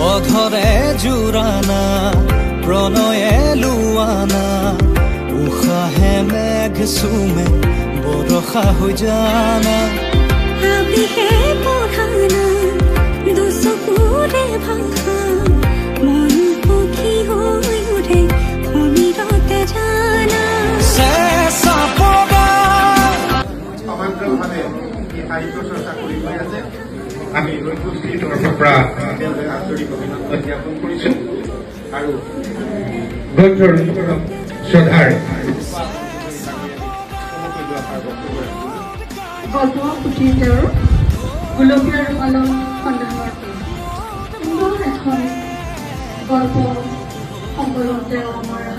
অধৰে জোৰানা প্ৰণয়ে লুৱানা উশাহে মেঘ চুমে বৰষা হৈ জানা আবিহে পঢ়ানা দুচকুৰে ভাষা মন পক্ষী হৈ উঠে সমীৰতে জানা চেঁচা পগা সমান্তৰালভাৱে এই সাহিত্য চৰ্চা কৰি গৈ আছে আমি ৰৈকুশ্ৰীৰ তৰফৰ পৰা তেওঁলোকে আন্তৰিক অভিনন্দন জ্ঞাপন কৰিছো আৰু গ্ৰন্থৰ শ্ৰদ্ধাৰ গল্প পুথিৰ তেওঁৰ গোলকীয় আলম সন্ধানৰ সুন্দৰ এখন গল্প সংকলন তেওঁ আমাৰ